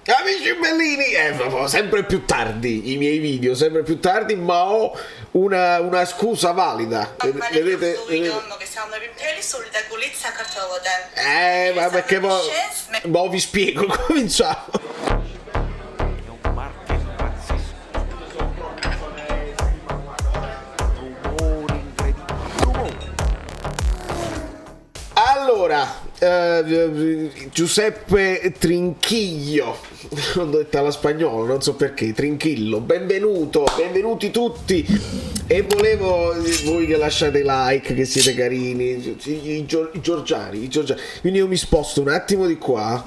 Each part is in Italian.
Amici bellini, sempre più tardi i miei video, sempre più tardi, ma ho una scusa valida. Vedete? che siamo più sul da gulizza cartola. Ma perché mo vi spiego, cominciamo. Allora, Giuseppe Trinchiglio, l'ho detta alla spagnola, non so perché, Trinchillo, benvenuti tutti, e volevo, voi che lasciate like, che siete carini, i Giorgiani, quindi io mi sposto un attimo di qua,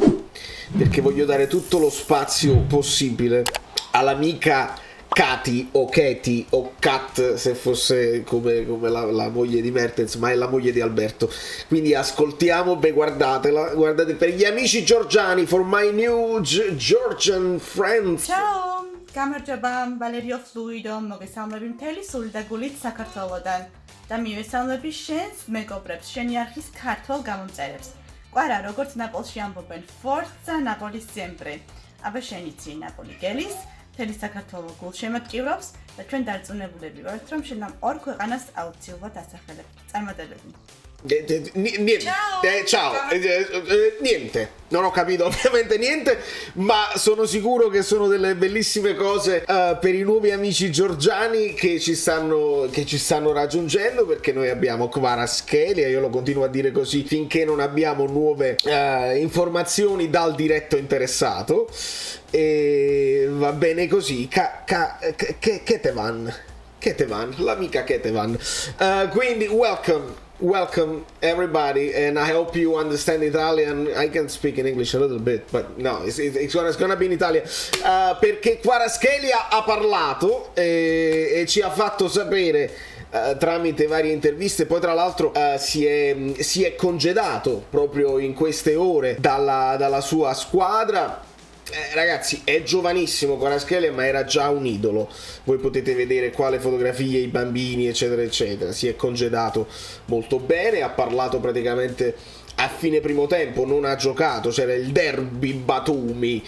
perché voglio dare tutto lo spazio possibile all'amica Katy o Katy o Kat, se fosse come la moglie di Mertens, ma è la moglie di Alberto. Quindi ascoltiamo, guardatela, guardate, per gli amici georgiani, for my new Georgian friends. Ciao, kamerjabam Valerio Fluido, mogę samym teli sul da gulitza cartola. Da mi ვესალმები შენს მეგობრებს, შენი არხის ქართულ გამომწერებს. ყვარა, როგორც ნაპოლში ამბობენ, forza Napoli sempre. აბა შენი ცი ნაპოლი გელის, თელი საქართველოს გულშემატკივრობს და ჩვენ დარწმუნებულები ვართ, რომ შენ ამ ორ ქვეყანას აუცილებლად ასახელებ. წარმატებები. Ciao, niente, non ho capito ovviamente niente, ma sono sicuro che sono delle bellissime cose per i nuovi amici georgiani che ci stanno raggiungendo, perché noi abbiamo Kvaratskhelia, io lo continuo a dire così finché non abbiamo nuove informazioni dal diretto interessato, e va bene così. Ketevan, l'amica Ketevan, quindi welcome everybody, and I hope you understand Italian. I can speak in English a little bit, but no, it's gonna be in Italian, perché Kvaratskhelia ha parlato e ci ha fatto sapere tramite varie interviste. Poi tra l'altro si è congedato proprio in queste ore dalla sua squadra. Ragazzi, è giovanissimo Kvaratskhelia, ma era già un idolo. Voi potete vedere qua le fotografie, i bambini, eccetera eccetera. Si è congedato molto bene, ha parlato praticamente a fine primo tempo, non ha giocato, c'era il derby Batumi,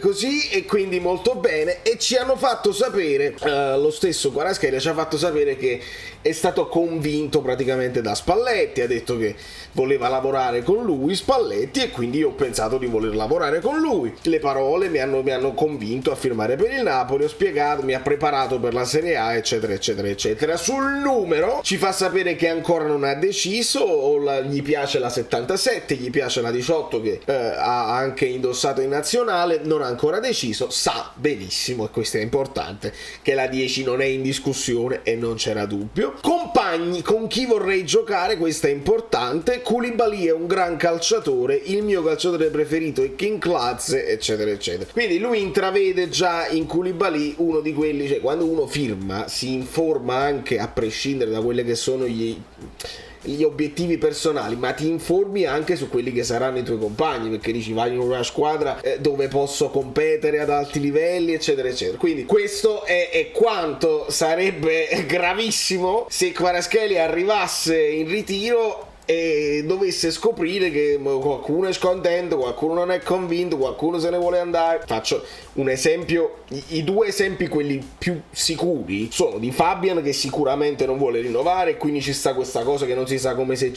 così, e quindi molto bene. E ci hanno fatto sapere, lo stesso Kvaratskhelia ci ha fatto sapere che è stato convinto praticamente da Spalletti, ha detto che voleva lavorare con lui Spalletti, e quindi io ho pensato di voler lavorare con lui. Le parole mi hanno convinto a firmare per il Napoli, ho spiegato, mi ha preparato per la Serie A, eccetera eccetera eccetera. Sul numero ci fa sapere che ancora non ha deciso, gli piace la 77, gli piace la 18 che ha anche indossato in nazionale, non ha ancora deciso, sa benissimo, e questo è importante, che la 10 non è in discussione e non c'era dubbio. Compagni, con chi vorrei giocare, questo è importante. Koulibaly è un gran calciatore, il mio calciatore preferito è King Klatze, eccetera eccetera. Quindi lui intravede già in Koulibaly uno di quelli, cioè quando uno firma si informa anche a prescindere da quelle che sono gli obiettivi personali, ma ti informi anche su quelli che saranno i tuoi compagni, perché dici vai in una squadra dove posso competere ad alti livelli, eccetera eccetera. Quindi questo è quanto sarebbe gravissimo se Kvaratskhelia arrivasse in ritiro e dovesse scoprire che qualcuno è scontento, qualcuno non è convinto, qualcuno se ne vuole andare. Faccio un esempio, i due esempi, quelli più sicuri, sono di Fabian, che sicuramente non vuole rinnovare, quindi ci sta questa cosa che non si sa come si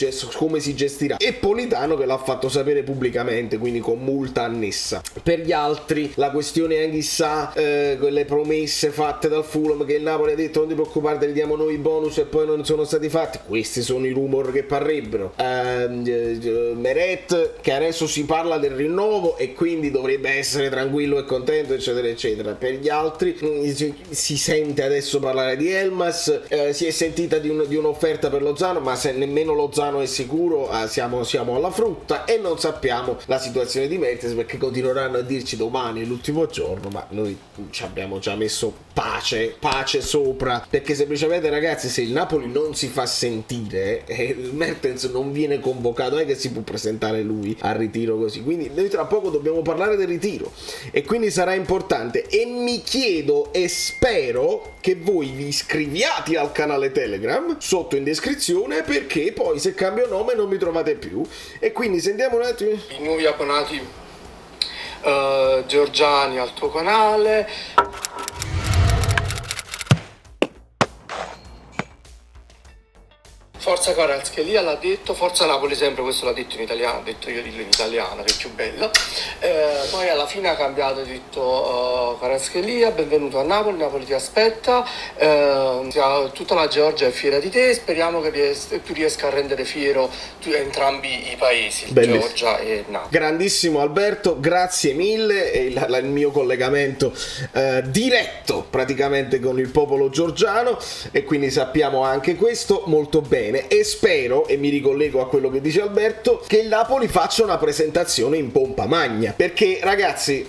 gestirà, e Politano, che l'ha fatto sapere pubblicamente, quindi con multa annessa. Per gli altri la questione è chissà, quelle promesse fatte dal Fulham, che il Napoli ha detto non ti preoccupare, te li diamo noi i bonus, e poi non sono stati fatti. Questi sono i rumor che parrebbero. Meret, che adesso si parla del rinnovo e quindi dovrebbe essere tranquillo e contento, eccetera eccetera. Per gli altri si sente adesso parlare di Elmas, si è sentita di un'offerta per Lozano, ma se nemmeno Lozano è sicuro, siamo alla frutta, e non sappiamo la situazione di Mertens, perché continueranno a dirci domani è l'ultimo giorno, ma noi ci abbiamo già messo pace sopra, perché semplicemente, ragazzi, se il Napoli non si fa sentire, Mertens non viene convocato, non è che si può presentare lui al ritiro così. Quindi noi tra poco dobbiamo parlare del ritiro, e quindi sarà importante, e mi chiedo e spero che voi vi iscriviate al canale Telegram sotto in descrizione, perché poi se cambio nome non mi trovate più. E quindi sentiamo un attimo i nuovi abbonati Giorgiani al tuo canale. Forza Kvaratskhelia l'ha detto, Forza Napoli sempre, questo l'ha detto in italiano, ho detto io dillo in italiano che è più bello. Poi alla fine ha cambiato, ha detto Kvaratskhelia, benvenuto a Napoli, Napoli ti aspetta, tutta la Georgia è fiera di te, speriamo che tu riesca a rendere fiero entrambi i paesi, Georgia e Napoli. Grandissimo Alberto, grazie mille, il mio collegamento diretto praticamente con il popolo georgiano, e quindi sappiamo anche questo molto bene. E spero, e mi ricollego a quello che dice Alberto, che il Napoli faccia una presentazione in pompa magna, perché ragazzi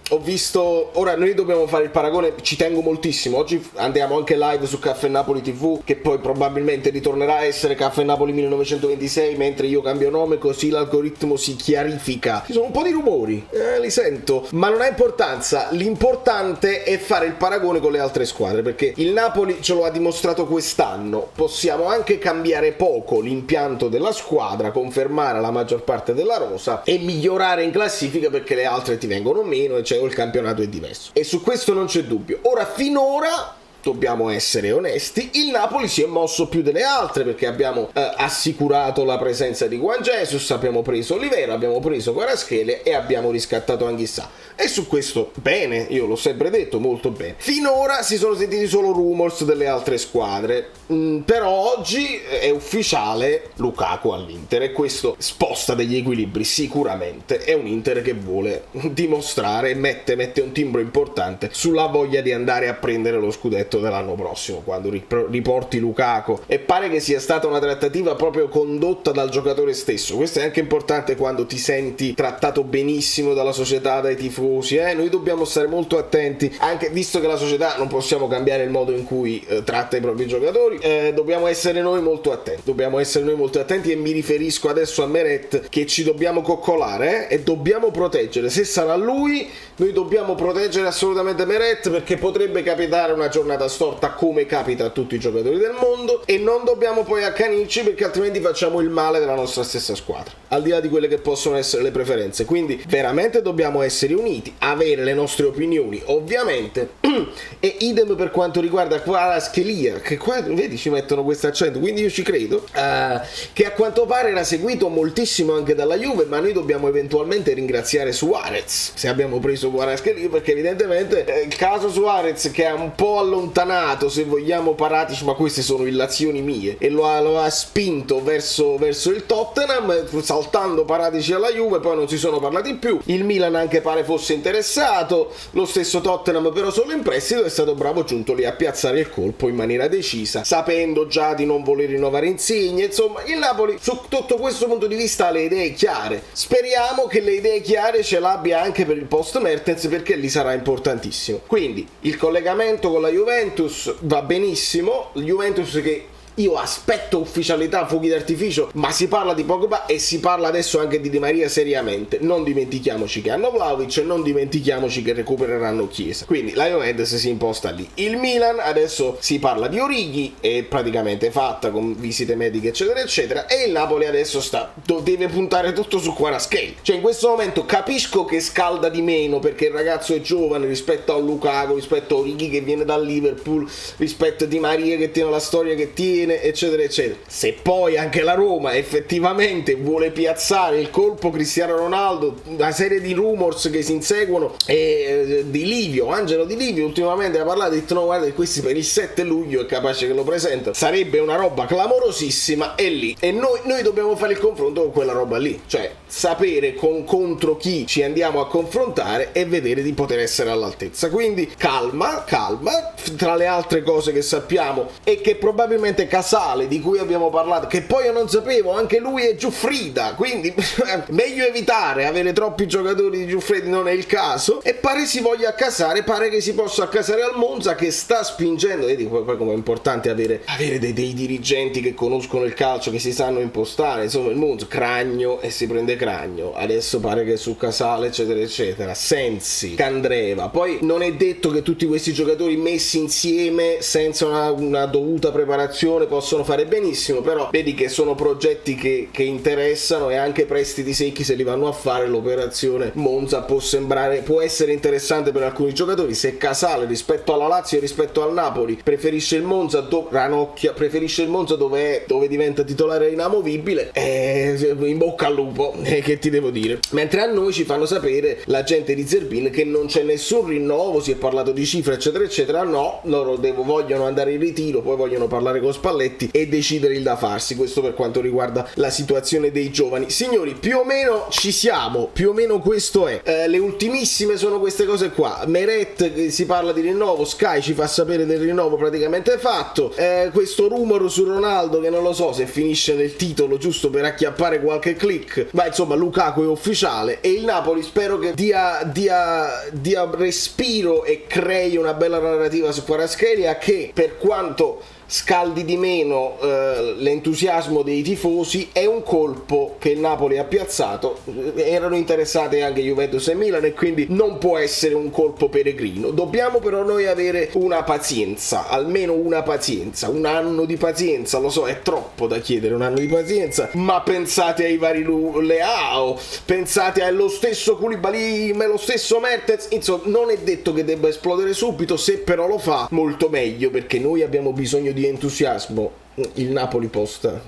ho visto, ora noi dobbiamo fare il paragone, ci tengo moltissimo, oggi andiamo anche live su Caffè Napoli TV, che poi probabilmente ritornerà a essere Caffè Napoli 1926 mentre io cambio nome, così l'algoritmo si chiarifica. Ci sono un po' di rumori, li sento, ma non ha importanza, l'importante è fare il paragone con le altre squadre, perché il Napoli ce lo ha dimostrato quest'anno, possiamo anche cambiare poco l'impianto della squadra, confermare la maggior parte della rosa e migliorare in classifica perché le altre ti vengono meno, eccetera. Il campionato è diverso e su questo non c'è dubbio. Ora, finora dobbiamo essere onesti, il Napoli si è mosso più delle altre, perché abbiamo assicurato la presenza di Juan Jesus, abbiamo preso Olivera, abbiamo preso Kvaratskhelia e abbiamo riscattato Anghissà, e su questo bene, io l'ho sempre detto, molto bene. Finora si sono sentiti solo rumors delle altre squadre, però oggi è ufficiale Lukaku all'Inter, e questo sposta degli equilibri sicuramente. È un Inter che vuole dimostrare, mette un timbro importante sulla voglia di andare a prendere lo scudetto dell'anno prossimo, quando riporti Lukaku, e pare che sia stata una trattativa proprio condotta dal giocatore stesso. Questo è anche importante quando ti senti trattato benissimo dalla società, dai tifosi, noi dobbiamo stare molto attenti, anche visto che la società non possiamo cambiare il modo in cui tratta i propri giocatori, dobbiamo essere noi molto attenti, e mi riferisco adesso a Meret, che ci dobbiamo coccolare e dobbiamo proteggere. Se sarà lui, noi dobbiamo proteggere assolutamente Meret, perché potrebbe capitare una giornata storta come capita a tutti i giocatori del mondo, e non dobbiamo poi accanirci, perché altrimenti facciamo il male della nostra stessa squadra, al di là di quelle che possono essere le preferenze. Quindi veramente dobbiamo essere uniti, avere le nostre opinioni ovviamente e idem per quanto riguarda Kvaratskhelia, che qua vedi ci mettono questo accento, quindi io ci credo, che a quanto pare era seguito moltissimo anche dalla Juve, ma noi dobbiamo eventualmente ringraziare Suarez se abbiamo preso Kvaratskhelia, perché evidentemente il caso Suarez, che ha un po' allontanato, se vogliamo, Paratici, ma queste sono illazioni mie, e lo ha spinto verso il Tottenham, saltando Paratici alla Juve, poi non si sono parlati più. Il Milan anche pare fosse interessato, lo stesso Tottenham però solo in prestito, è stato bravo giunto lì a piazzare il colpo in maniera decisa, sapendo già di non voler rinnovare Insigne. Insomma, il Napoli su tutto questo punto di vista ha le idee chiare, speriamo che le idee chiare ce l'abbia anche per il post Mertens, perché lì sarà importantissimo. Quindi il collegamento con la Juventus va benissimo, Juventus che io aspetto ufficialità, fuochi d'artificio, ma si parla di Pogba e si parla adesso anche di Di Maria seriamente. Non dimentichiamoci che hanno Vlahovic, non dimentichiamoci che recupereranno Chiesa. Quindi la Juventus si imposta lì. Il Milan adesso si parla di Origi, è praticamente fatta con visite mediche eccetera eccetera, e il Napoli adesso deve puntare tutto su Kvaratskhelia. Cioè in questo momento capisco che scalda di meno, perché il ragazzo è giovane rispetto a Lukaku, rispetto a Origi che viene dal Liverpool, rispetto a Di Maria che tiene la storia che tiene, eccetera eccetera. Se poi anche la Roma effettivamente vuole piazzare il colpo Cristiano Ronaldo, una serie di rumors che si inseguono, e di Livio, Angelo Di Livio ultimamente ha parlato, ha detto no guarda, questi per il 7 luglio è capace che lo presenta, sarebbe una roba clamorosissima, e lì e noi dobbiamo fare il confronto con quella roba lì, cioè sapere contro chi ci andiamo a confrontare e vedere di poter essere all'altezza. Quindi calma, tra le altre cose che sappiamo, e che probabilmente Casale, di cui abbiamo parlato, che poi io non sapevo, anche lui è Giuffrida, quindi meglio evitare, avere troppi giocatori di Giuffrida non è il caso, e pare si voglia accasare, pare che si possa accasare al Monza, che sta spingendo. Vedi poi come è importante avere dei dirigenti che conoscono il calcio, che si sanno impostare. Insomma il Monza, Cragno, e si prende Cragno, adesso pare che su Casale eccetera eccetera, Sensi, Candreva. Poi non è detto che tutti questi giocatori messi insieme senza una dovuta preparazione possono fare benissimo, però vedi che sono progetti che interessano, e anche prestiti secchi, se li vanno a fare, l'operazione Monza può essere interessante per alcuni giocatori. Se Casale rispetto alla Lazio e rispetto al Napoli preferisce il Monza, Ranocchia preferisce il Monza dove diventa titolare inamovibile, in bocca al lupo, che ti devo dire. Mentre a noi ci fanno sapere la gente di Zerbin che non c'è nessun rinnovo, si è parlato di cifre eccetera eccetera. No, loro vogliono andare in ritiro, poi vogliono parlare con Spalletti e decidere il da farsi. Questo per quanto riguarda la situazione dei giovani. Signori, più o meno ci siamo, più o meno questo è. Le ultimissime sono queste cose qua. Meret, si parla di rinnovo, Sky ci fa sapere del rinnovo praticamente fatto. Questo rumor su Ronaldo che non lo so se finisce nel titolo giusto per acchiappare qualche click, ma insomma Lukaku è ufficiale, e il Napoli spero che dia respiro e crei una bella narrativa su Kvaratskhelia, che per quanto scaldi di meno l'entusiasmo dei tifosi, è un colpo che il Napoli ha piazzato. Erano interessate anche Juventus e Milan, e quindi non può essere un colpo peregrino. Dobbiamo però noi avere una pazienza, almeno una pazienza, un anno di pazienza. Lo so, è troppo da chiedere un anno di pazienza, ma pensate ai vari Leao, pensate allo stesso Koulibaly, lo stesso Mertens. Insomma, non è detto che debba esplodere subito, se però lo fa molto meglio, perché noi abbiamo bisogno di entusiasmo. Il Napoli posta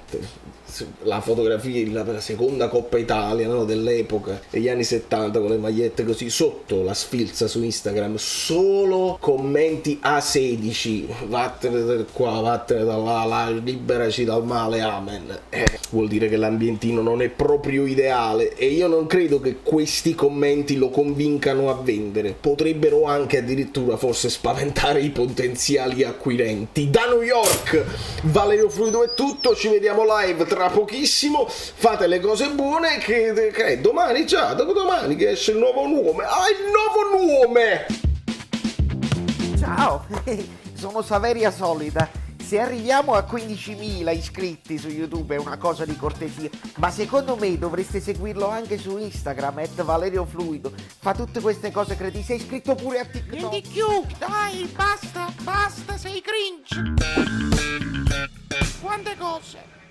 la fotografia della seconda Coppa Italia, no, dell'epoca degli anni 70 con le magliette così, sotto la sfilza su Instagram solo commenti A16, vattene da qua, vattene da là, liberaci dal male, amen. Vuol dire che l'ambientino non è proprio ideale, e io non credo che questi commenti lo convincano a vendere. Potrebbero anche addirittura forse spaventare i potenziali acquirenti. Da New York, Valerio Fluido è tutto, ci vediamo live tra pochissimo. Fate le cose buone, che domani, già dopodomani, che esce il nuovo nome. Il nuovo nome! Ciao, sono Saveria Solida. Se arriviamo a 15.000 iscritti su YouTube è una cosa di cortesia, ma secondo me dovreste seguirlo anche su Instagram, @ValerioFluido. Fa tutte queste cose, credi? Sei iscritto pure a TikTok? Niente più, dai, basta, sei cringe. Quante cose.